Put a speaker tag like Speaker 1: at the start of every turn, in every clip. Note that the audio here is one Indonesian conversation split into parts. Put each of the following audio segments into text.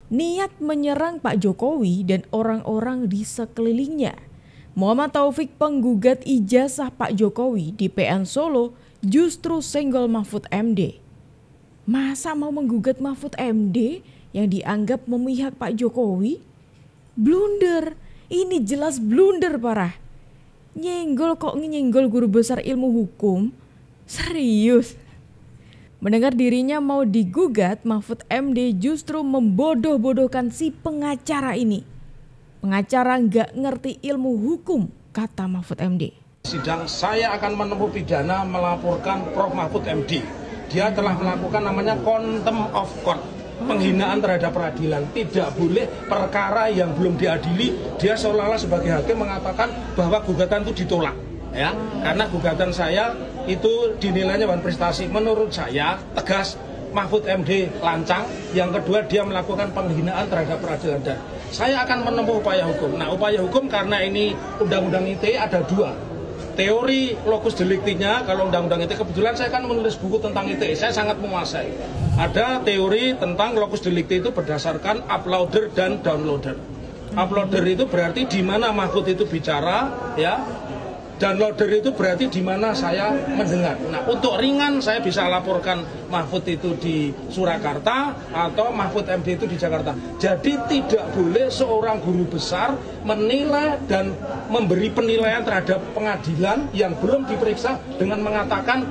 Speaker 1: niat menyerang Pak Jokowi dan orang-orang di sekelilingnya. Muhammad Taufik, penggugat ijazah Pak Jokowi di PN Solo, justru senggol Mahfud MD. Masa mau menggugat Mahfud MD yang dianggap memihak Pak Jokowi? Blunder, ini jelas blunder parah. Nyenggol kok nyenggol guru besar ilmu hukum? Serius? Mendengar dirinya mau digugat, Mahfud MD justru membodoh-bodohkan si pengacara ini. Pengacara nggak ngerti ilmu hukum, kata Mahfud MD.
Speaker 2: Sidang saya akan menempuh pidana melaporkan Prof. Mahfud MD. Dia telah melakukan namanya contempt of court, penghinaan terhadap peradilan. Tidak boleh perkara yang belum diadili, dia seolah-olah sebagai hakim mengatakan bahwa gugatan itu ditolak. Ya, karena gugatan saya itu dinilainya bahan prestasi. Menurut saya tegas, Mahfud MD lancang. Yang kedua, dia melakukan penghinaan terhadap peradilan. Dan saya akan menempuh upaya hukum. Nah, upaya hukum karena ini undang-undang ITE ada dua. Teori locus delicti-nya, kalau undang-undang ITE, kebetulan saya kan menulis buku tentang ITE, saya sangat menguasai. Ada teori tentang locus delicti itu berdasarkan uploader dan downloader. Uploader itu berarti di mana Mahfud itu bicara, ya. Downloader itu berarti di mana saya mendengar. Nah, untuk ringan saya bisa laporkan Mahfud itu di Surakarta atau Mahfud MD itu di Jakarta. Jadi tidak boleh seorang guru besar menilai dan memberi penilaian terhadap pengadilan yang belum diperiksa dengan mengatakan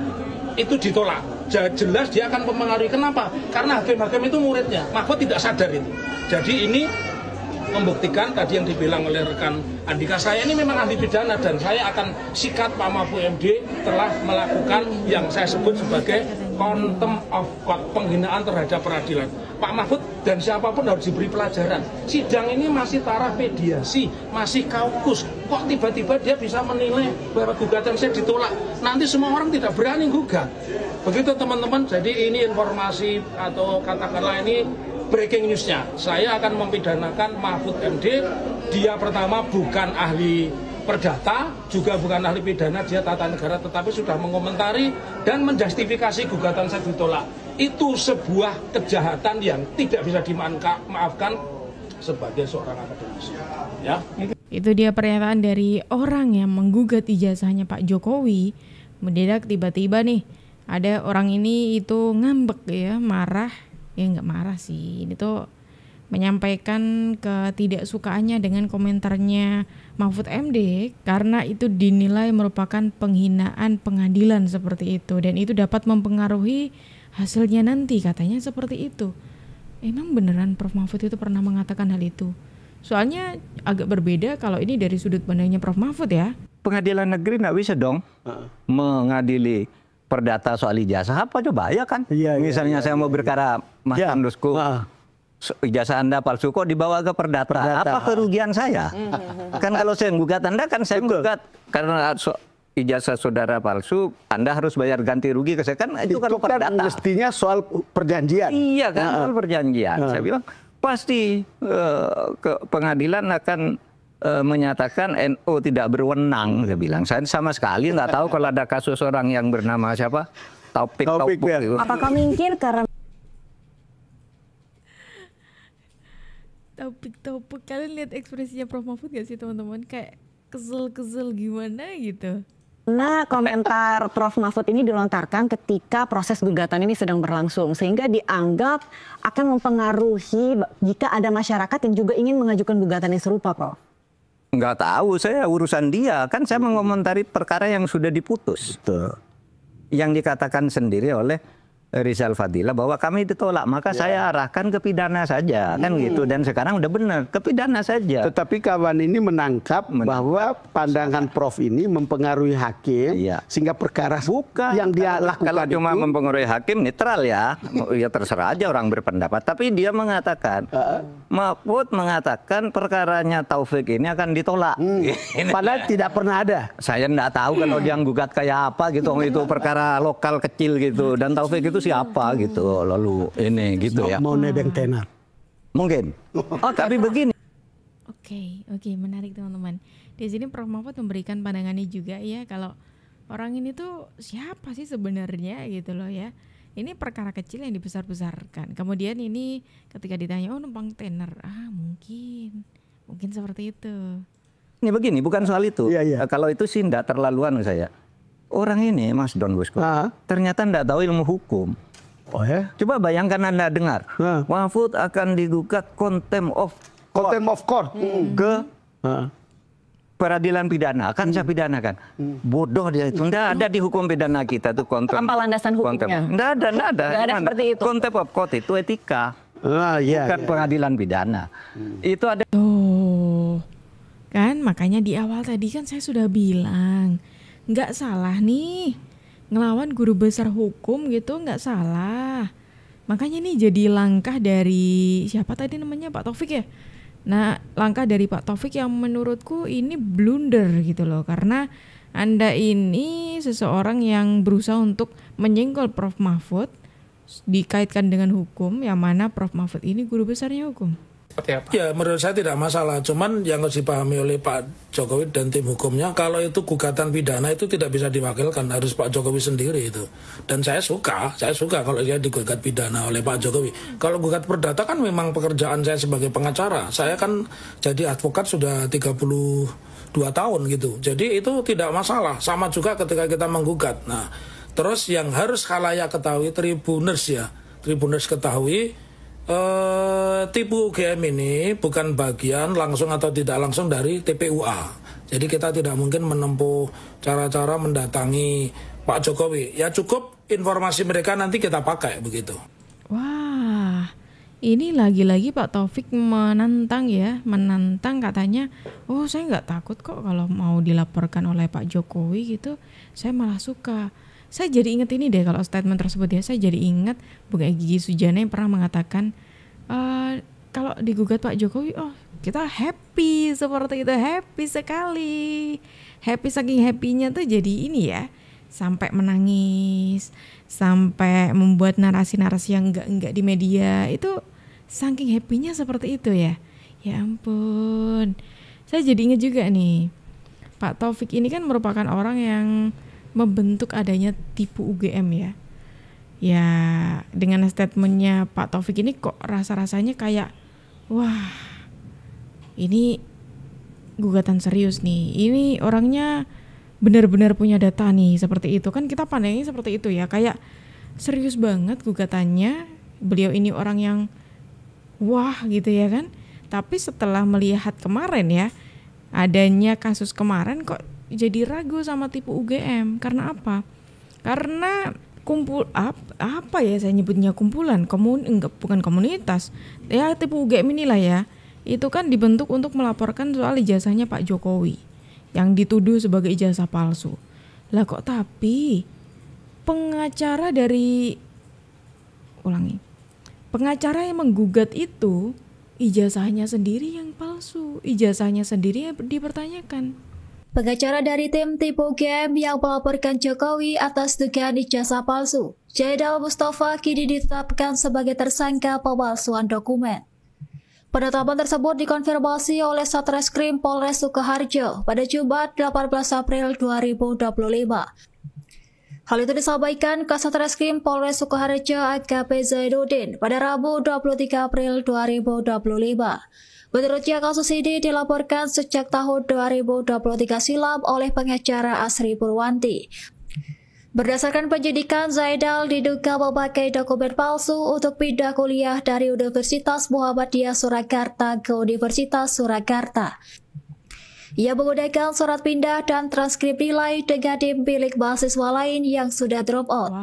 Speaker 2: itu ditolak. Jelas dia akan mempengaruhi. Kenapa? Karena hakim-hakim itu muridnya. Mahfud tidak sadar itu. Jadi ini membuktikan tadi yang dibilang oleh rekan Andika, saya ini memang ahli pidana dan saya akan sikat Pak Mahfud MD telah melakukan yang saya sebut sebagai contempt of court, penghinaan terhadap peradilan. Pak Mahfud dan siapapun harus diberi pelajaran. Sidang ini masih taraf mediasi, masih kaukus. Kok tiba-tiba dia bisa menilai bahwa gugatan saya ditolak? Nanti semua orang tidak berani gugat. Begitu teman-teman, jadi ini informasi atau katakanlah ini breaking news-nya, saya akan mempidanakan Mahfud MD. Dia pertama bukan ahli perdata, juga bukan ahli pidana, dia tata negara, tetapi sudah mengomentari dan menjustifikasi gugatan saya ditolak. Itu sebuah kejahatan yang tidak bisa dimaafkan sebagai seorang akademisi. Ya.
Speaker 1: Itu dia pernyataan dari orang yang menggugat ijazahnya Pak Jokowi. Mendadak tiba-tiba nih, ada orang ini itu ngambek ya, marah. Ya nggak marah sih, ini tuh menyampaikan ketidaksukaannya dengan komentarnya Mahfud MD karena itu dinilai merupakan penghinaan pengadilan seperti itu dan itu dapat mempengaruhi hasilnya nanti, katanya seperti itu. Emang beneran Prof. Mahfud itu pernah mengatakan hal itu? Soalnya agak berbeda kalau ini dari sudut pandangnya Prof. Mahfud ya.
Speaker 3: Pengadilan negeri nggak bisa dong mengadili perdata soal ijazah. Apa coba ya kan? Misalnya saya mau berkara Mas Andusku, ijazah Anda palsu kok dibawa ke perdata. Apa kerugian saya? Kan kalau saya gugat Anda kan saya gugat karena ijazah saudara palsu, Anda harus bayar ganti rugi ke saya kan itu kalau perdata.
Speaker 4: Mestinya soal perjanjian.
Speaker 3: Iya kan soal perjanjian. Saya bilang pasti ke pengadilan akan menyatakan NU tidak berwenang, saya bilang. Saya sama sekali nggak tahu kalau ada kasus orang yang bernama siapa, Taufik gitu.
Speaker 5: Apakah mungkin karena
Speaker 1: Taufik, kalian lihat ekspresinya Prof. Mahfud gak sih teman-teman? Kayak kesel-kesel gimana gitu.
Speaker 5: Nah, komentar Prof. Mahfud ini dilontarkan ketika proses gugatan ini sedang berlangsung, sehingga dianggap akan mempengaruhi jika ada masyarakat yang juga ingin mengajukan gugatan yang serupa, Prof.
Speaker 3: Nggak tahu, saya urusan dia. Kan saya mengomentari perkara yang sudah diputus. Betul. Yang dikatakan sendiri oleh Rizal Fadila bahwa kami ditolak, maka saya arahkan ke pidana saja, kan gitu. Dan sekarang udah benar, ke pidana saja.
Speaker 4: Tetapi kawan ini menangkap bahwa pandangan Prof ini mempengaruhi hakim, sehingga perkara yang dia lakukan
Speaker 3: kalau cuma mempengaruhi hakim netral ya, ya terserah aja orang berpendapat. Tapi dia mengatakan, Mahfud mengatakan perkaranya Taufik ini akan ditolak.
Speaker 4: Padahal tidak pernah ada.
Speaker 3: Saya enggak tahu kalau dia gugat kayak apa gitu, itu perkara lokal kecil gitu. Dan Taufik itu siapa gitu, lalu ini gitu ya.
Speaker 4: Mau nebeng tenar.
Speaker 3: Mungkin. Tapi begini.
Speaker 1: Oke, menarik teman-teman. Di sini Prof. Mahfud memberikan pandangannya juga ya, kalau orang ini tuh siapa sih sebenarnya gitu loh ya, Ini perkara kecil yang dibesar-besarkan. Kemudian ini ketika ditanya, oh numpang tener, mungkin seperti itu.
Speaker 3: Ini begini, bukan soal itu. Kalau itu sih enggak terlaluan saya. Orang ini, Mas Don Bosco, ternyata enggak tahu ilmu hukum.
Speaker 4: Oh ya?
Speaker 3: Coba bayangkan Anda dengar, Mahfud akan digugat contempt of court ke peradilan pidana, akan saya pidanakan. Bodoh dia itu. Nggak ada di hukum pidana kita tuh contempt.
Speaker 5: Tanpa landasan hukumnya.
Speaker 3: Nggak ada.
Speaker 5: Nggak ada seperti itu.
Speaker 3: Contempt of court itu etika, bukan pengadilan pidana. Itu ada.
Speaker 1: Tuh, kan makanya di awal tadi kan saya sudah bilang, nggak salah nih ngelawan guru besar hukum gitu, nggak salah. Makanya nih jadi langkah dari siapa tadi namanya, Pak Taufik ya. Nah, langkah dari Pak Taufik yang menurutku ini blunder gitu loh. Karena Anda ini seseorang yang berusaha untuk menyenggol Prof. Mahfud dikaitkan dengan hukum, yang mana Prof. Mahfud ini guru besarnya hukum.
Speaker 2: Ya, menurut saya tidak masalah. Cuman yang harus dipahami oleh Pak Jokowi dan tim hukumnya, kalau itu gugatan pidana itu tidak bisa diwakilkan, harus Pak Jokowi sendiri itu. Dan saya suka kalau dia digugat pidana oleh Pak Jokowi. Kalau gugat perdata kan memang pekerjaan saya sebagai pengacara. Saya kan jadi advokat sudah 32 tahun gitu. Jadi itu tidak masalah. Sama juga ketika kita menggugat. Nah, terus yang harus khalayak ketahui, Tribuners ketahui, tipu UGM ini bukan bagian langsung atau tidak langsung dari TPUA. Jadi kita tidak mungkin menempuh cara-cara mendatangi Pak Jokowi. Ya cukup informasi mereka nanti kita pakai begitu.
Speaker 1: Wah, ini lagi-lagi Pak Taufik menantang katanya, oh saya nggak takut kok kalau mau dilaporkan oleh Pak Jokowi gitu, saya malah suka. Saya jadi ingat ini deh kalau statement tersebut ya, saya jadi ingat Bu Gigi Sujana yang pernah mengatakan kalau digugat Pak Jokowi, oh kita happy seperti itu, happy sekali, happy saking happynya tuh jadi ini ya, sampai menangis, sampai membuat narasi-narasi yang enggak di media itu, saking happynya seperti itu ya. Ya ampun, saya jadi ingat juga nih, Pak Taufik ini kan merupakan orang yang membentuk adanya tipu UGM ya. Ya dengan statementnya Pak Taufik ini kok rasa-rasanya kayak wah ini gugatan serius nih. Ini orangnya benar-benar punya data nih, seperti itu kan kita pandangnya seperti itu ya, kayak serius banget gugatannya. Beliau ini orang yang wah gitu ya kan. Tapi setelah melihat kemarin ya, adanya kasus kemarin kok jadi ragu sama tipu UGM. Karena apa? Karena apa ya saya nyebutnya, kumpulan bukan komunitas ya, tipu UGM inilah ya, itu kan dibentuk untuk melaporkan soal ijazahnya Pak Jokowi yang dituduh sebagai ijazah palsu. Lah kok tapi pengacara yang menggugat itu ijazahnya sendiri yang palsu, ijazahnya sendiri yang dipertanyakan.
Speaker 6: Pengacara dari tim tipu UGM yang melaporkan Jokowi atas dugaan ijazah palsu, Zaidal Mustafa, kini ditetapkan sebagai tersangka pemalsuan dokumen. Penetapan tersebut dikonfirmasi oleh Satreskrim Polres Sukoharjo pada Jumat 18 April 2025. Hal itu disampaikan Kasat-Reskrim Polres Sukoharjo AKP Zainuddin pada Rabu 23 April 2025. Menurutnya kasus ini dilaporkan sejak tahun 2023 silam oleh pengacara Asri Purwanti. Berdasarkan penyidikan, Zaidal diduga memakai dokumen palsu untuk pindah kuliah dari Universitas Muhammadiyah Surakarta ke Universitas Surakarta. Ia menggunakan surat pindah dan transkrip nilai dengan NIM milik mahasiswa lain yang sudah drop out.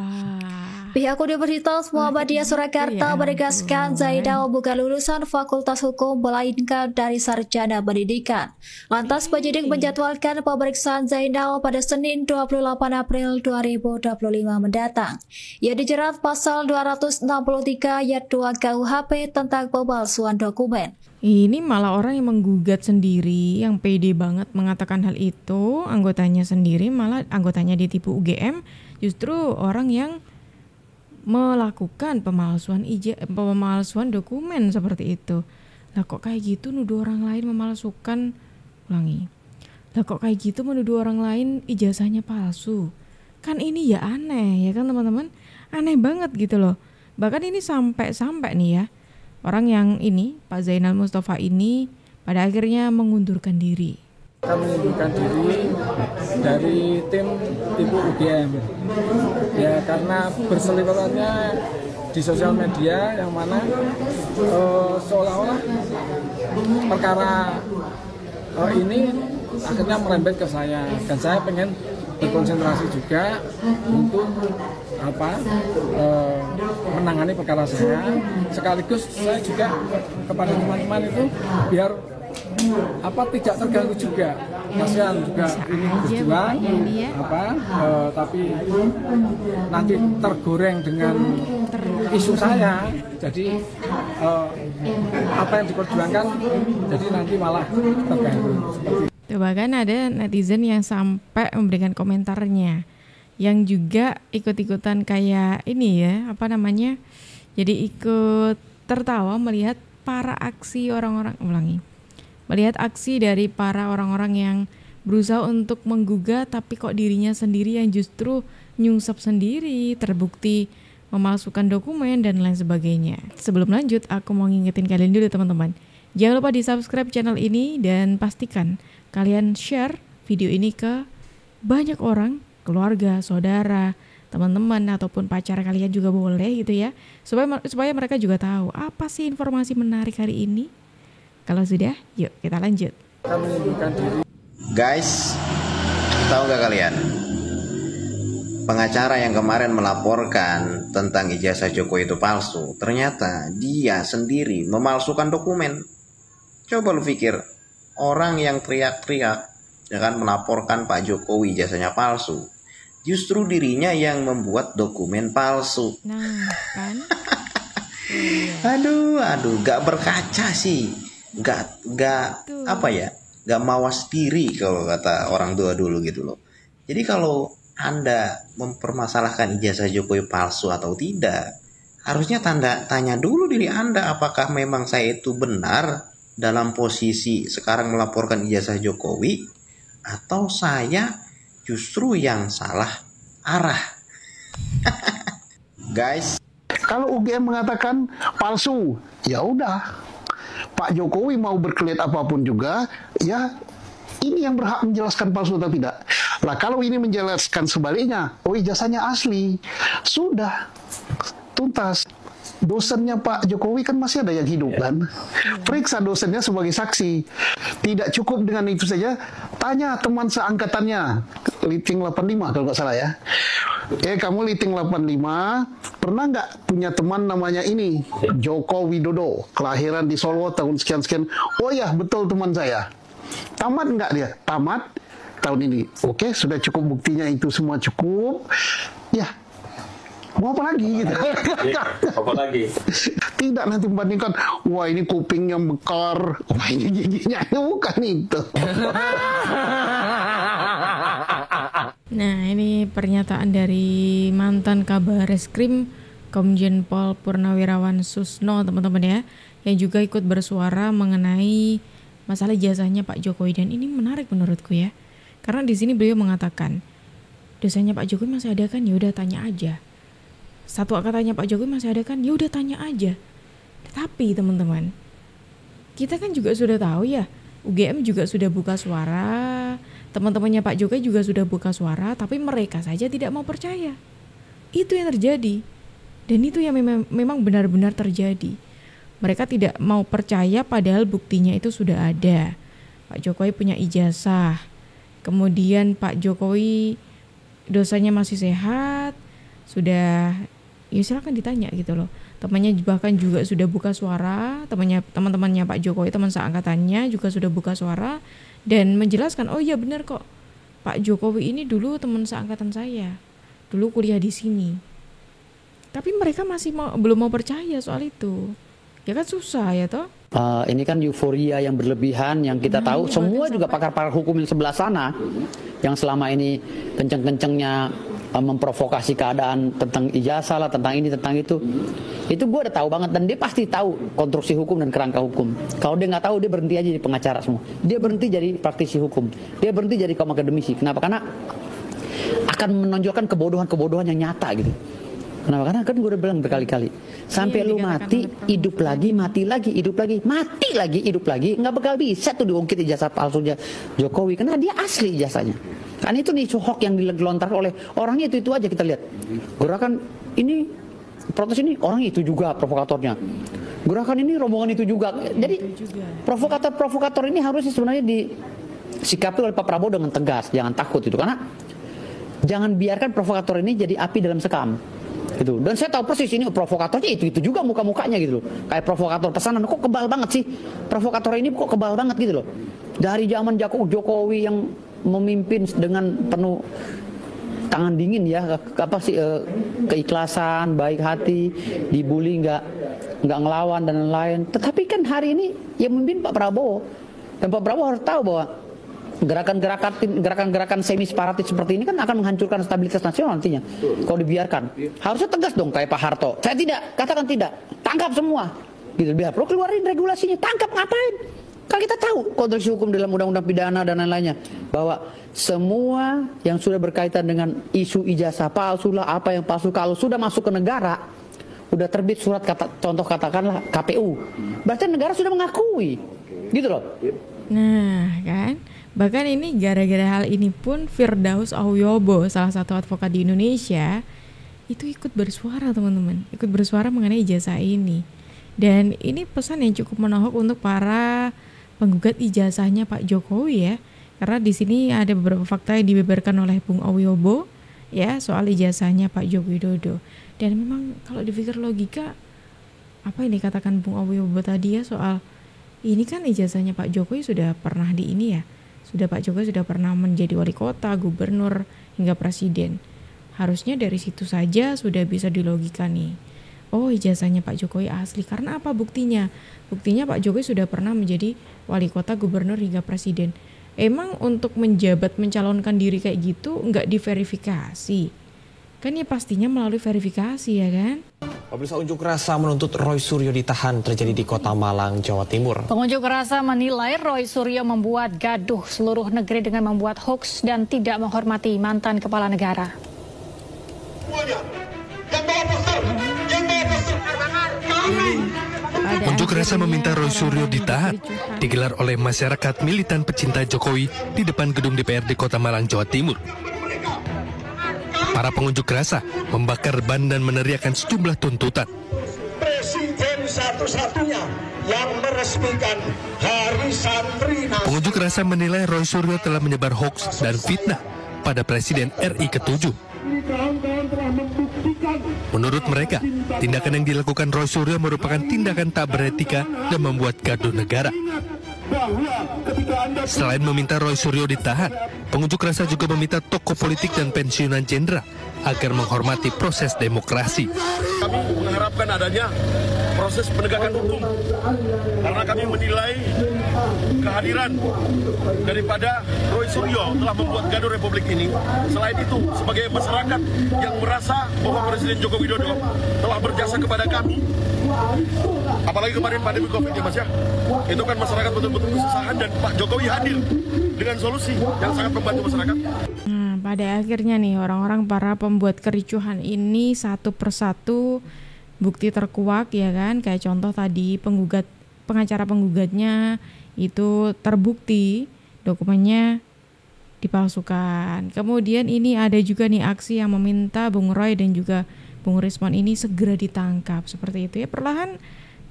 Speaker 6: Pihak Universitas Muhammadiyah Surakarta menegaskan Zaidal bukan lulusan Fakultas Hukum melainkan dari Sarjana Pendidikan. Lantas penyidik menjadwalkan pemeriksaan Zaidal pada Senin 28 April 2025 mendatang. Ia dijerat pasal 263 ayat 2 KUHP tentang pemalsuan dokumen.
Speaker 1: Ini malah orang yang menggugat sendiri, yang pede banget mengatakan hal itu, anggotanya sendiri, malah anggotanya ditipu UGM, justru orang yang melakukan pemalsuan dokumen seperti itu. Lah kok kayak gitu nuduh orang lain memalsukan, Lah kok kayak gitu menuduh orang lain ijazahnya palsu. Kan ini ya aneh ya kan teman-teman? Aneh banget gitu loh. Bahkan ini sampai nih ya, orang yang ini, Pak Zainal Mustafa ini pada akhirnya mengundurkan diri.
Speaker 7: Kami mengundurkan diri dari tim Tipu UGM. Ya karena berseliwerannya di sosial media yang mana seolah-olah perkara ini akhirnya merembet ke saya, dan saya pengen berkonsentrasi juga untuk menangani perkara saya, sekaligus saya juga kepada teman-teman itu biar tidak terganggu juga, kasihan juga ini berjuang tapi nanti tergoreng dengan isu saya, jadi apa yang diperjuangkan jadi nanti malah terganggu.
Speaker 1: Bahkan ada netizen yang sampai memberikan komentarnya yang juga ikut-ikutan kayak ini ya, jadi ikut tertawa melihat melihat aksi dari para orang-orang yang berusaha untuk menggugat, tapi kok dirinya sendiri yang justru nyungsep sendiri, terbukti memalsukan dokumen dan lain sebagainya. Sebelum lanjut, aku mau ngingetin kalian dulu teman-teman, jangan lupa di subscribe channel ini dan pastikan kalian share video ini ke banyak orang, keluarga, saudara, teman-teman, ataupun pacar kalian juga boleh gitu ya, supaya mereka juga tahu apa sih informasi menarik hari ini. Kalau sudah, yuk kita lanjut.
Speaker 8: Guys, tahu gak kalian? Pengacara yang kemarin melaporkan tentang ijazah Jokowi itu palsu, ternyata dia sendiri memalsukan dokumen. Coba lu pikir, orang yang teriak-teriak ya kan melaporkan Pak Jokowi ijazahnya palsu, justru dirinya yang membuat dokumen palsu.
Speaker 1: Nah, kan?
Speaker 8: Aduh, gak berkaca sih. Gak mawas diri kalau kata orang tua dulu gitu loh. Jadi kalau Anda mempermasalahkan ijazah Jokowi palsu atau tidak, harusnya tanya dulu diri Anda, apakah memang saya itu benar dalam posisi sekarang melaporkan ijazah Jokowi, atau saya justru yang salah arah.
Speaker 4: Guys, kalau UGM mengatakan palsu, ya udah. Pak Jokowi mau berkelit apapun juga, ya ini yang berhak menjelaskan palsu atau tidak. Lah kalau ini menjelaskan sebaliknya, ijazahnya asli, sudah tuntas. Dosennya Pak Jokowi kan masih ada yang hidup kan, periksa dosennya sebagai saksi. Tidak cukup dengan itu saja, tanya teman seangkatannya, Liting 85 kalau nggak salah ya. Kamu Liting 85, pernah nggak punya teman namanya ini, Joko Widodo, kelahiran di Solo tahun sekian-sekian? Oh ya, betul teman saya. Tamat nggak dia? Tamat tahun ini. Oke, sudah cukup buktinya, itu semua cukup. Ya, mau apa lagi gitu?
Speaker 9: Apa lagi?
Speaker 4: Tidak nanti membandingkan, wah ini kupingnya mekar, wah ini giginya, bukan itu.
Speaker 1: Nah, ini pernyataan dari mantan Kabareskrim Komjen Pol Purnawirawan Susno, teman-teman ya, yang juga ikut bersuara mengenai masalah ijazahnya Pak Jokowi. Dan ini menarik menurutku ya, karena di sini beliau mengatakan, dosanya Pak Jokowi masih ada kan? Ya udah tanya aja. Satu katanya Pak Jokowi masih ada kan? Ya udah tanya aja. Tapi teman-teman, kita kan juga sudah tahu ya, UGM juga sudah buka suara, teman-temannya Pak Jokowi juga sudah buka suara, tapi mereka saja tidak mau percaya. Itu yang terjadi. Dan itu yang memang benar-benar terjadi. Mereka tidak mau percaya padahal buktinya itu sudah ada. Pak Jokowi punya ijazah. Kemudian Pak Jokowi dosanya masih sehat. Sudah, ya silakan ditanya gitu loh. Temannya bahkan juga sudah buka suara, teman-temannya Pak Jokowi, teman seangkatannya juga sudah buka suara dan menjelaskan, oh iya benar kok, Pak Jokowi ini dulu teman seangkatan saya, dulu kuliah di sini. Tapi mereka masih belum mau percaya soal itu. Ya kan susah ya toh.
Speaker 10: Ini kan euforia yang berlebihan yang kita tahu, semua juga pakar-pakar hukum yang sebelah sana yang selama ini kenceng-kencengnya memprovokasi keadaan tentang ijazah lah, tentang ini, tentang itu gue udah tahu banget, dan dia pasti tahu konstruksi hukum dan kerangka hukum. Kalau dia nggak tahu, dia berhenti aja jadi pengacara semua, dia berhenti jadi praktisi hukum, dia berhenti jadi kaum akademisi. Kenapa? Karena akan menonjolkan kebodohan-kebodohan yang nyata gitu. Kenapa? Karena kan gue udah bilang berkali-kali, sampai lu mati, hidup lagi, mati lagi, hidup lagi, mati lagi, hidup lagi, nggak bakal bisa tuh diungkit ijazah palsu Jokowi, karena dia asli ijazahnya. Kan itu nih isu hoax yang dilontarkan oleh orangnya itu aja kita lihat. Gerakan ini, protes ini, orang itu juga provokatornya. Gerakan ini rombongan itu juga. Jadi provokator ini harusnya sebenarnya disikapi oleh Pak Prabowo dengan tegas, jangan takut itu, karena jangan biarkan provokator ini jadi api dalam sekam. Gitu. Dan saya tahu persis ini provokatornya itu juga muka-mukanya gitu loh. Kayak provokator pesanan kok kebal banget sih. Provokator ini kok kebal banget gitu loh. Dari zaman Jokowi yang memimpin dengan penuh tangan dingin ya, keikhlasan, baik hati, dibully nggak ngelawan dan lain-lain. Tetapi kan hari ini yang memimpin Pak Prabowo. Dan Pak Prabowo harus tahu bahwa gerakan-gerakan semi separatis seperti ini kan akan menghancurkan stabilitas nasional nantinya kalau dibiarkan. Harusnya tegas dong kayak Pak Harto. Saya tidak, katakan tidak, tangkap semua. Gitu, biar perlu keluarin regulasinya, tangkap ngapain? Kan kita tahu konstruksi hukum dalam undang-undang pidana dan lain-lainnya bahwa semua yang sudah berkaitan dengan isu ijazah palsu lah, apa yang palsu, kalau sudah masuk ke negara, udah terbit surat contoh katakanlah KPU, berarti negara sudah mengakui, gitu loh.
Speaker 1: Nah kan, bahkan ini gara-gara hal ini pun Firdaus Auyobo, salah satu advokat di Indonesia, itu ikut bersuara teman-teman, ikut bersuara mengenai ijazah ini. Dan ini pesan yang cukup menohok untuk para penggugat ijazahnya Pak Jokowi ya, karena di sini ada beberapa fakta yang dibeberkan oleh Bung Auyobo ya soal ijazahnya Pak Joko Widodo. Dan memang kalau dipikir logika, apa yang dikatakan Bung Auyobo tadi ya soal ini kan ijazahnya Pak Jokowi sudah pernah di ini ya, Pak Jokowi sudah pernah menjadi wali kota, gubernur, hingga presiden. Harusnya dari situ saja sudah bisa dilogikan nih. Oh, ijazahnya Pak Jokowi asli. Karena apa buktinya? Buktinya Pak Jokowi sudah pernah menjadi wali kota, gubernur, hingga presiden. Emang untuk menjabat, mencalonkan diri kayak gitu nggak diverifikasi? Kan ya pastinya melalui verifikasi ya kan?
Speaker 11: Pemirsa, unjuk rasa menuntut Roy Suryo ditahan terjadi di Kota Malang, Jawa Timur.
Speaker 12: Pengunjuk rasa menilai Roy Suryo membuat gaduh seluruh negeri dengan membuat hoaks dan tidak menghormati mantan kepala negara.
Speaker 13: Unjuk rasa meminta Roy Suryo ditahan digelar oleh masyarakat militan pecinta Jokowi di depan gedung DPRD Kota Malang, Jawa Timur. Para pengunjuk rasa membakar ban dan meneriakkan sejumlah tuntutan.
Speaker 14: Presiden satu-satunya yang meresmikan Hari Santri Nasional.
Speaker 13: Pengunjuk rasa menilai Roy Suryo telah menyebar hoaks dan fitnah pada Presiden RI ke-7. Menurut mereka, tindakan yang dilakukan Roy Suryo merupakan tindakan tak beretika dan membuat gaduh negara. Selain meminta Roy Suryo ditahan, pengunjuk rasa juga meminta tokoh politik dan pensiunan jenderal agar menghormati proses demokrasi.
Speaker 14: Kami mengharapkan adanya proses penegakan hukum karena kami menilai kehadiran daripada Roy Suryo telah membuat gaduh Republik ini. Selain itu, sebagai masyarakat yang merasa bahwa Presiden Joko Widodo telah berjasa kepada kami, apalagi kemarin pandemi COVID ya Mas ya, itu kan masyarakat betul-betul kesusahan dan Pak Jokowi hadir dengan solusi yang sangat membantu masyarakat.
Speaker 1: Pada akhirnya nih orang-orang para pembuat kericuhan ini satu persatu bukti terkuak ya kan, kayak contoh tadi pengacara penggugatnya itu terbukti dokumennya dipalsukan. Kemudian ini ada juga nih aksi yang meminta Bung Roy dan juga Bung Rismon ini segera ditangkap seperti itu ya. Perlahan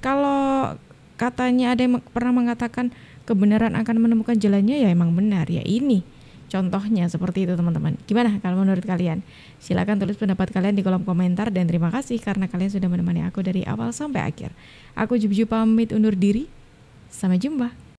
Speaker 1: kalau katanya ada yang pernah mengatakan kebenaran akan menemukan jalannya, ya emang benar ya, ini contohnya seperti itu teman-teman. Gimana kalau menurut kalian? Silakan tulis pendapat kalian di kolom komentar dan terima kasih karena kalian sudah menemani aku dari awal sampai akhir. Aku Jubju pamit undur diri. Sampai jumpa.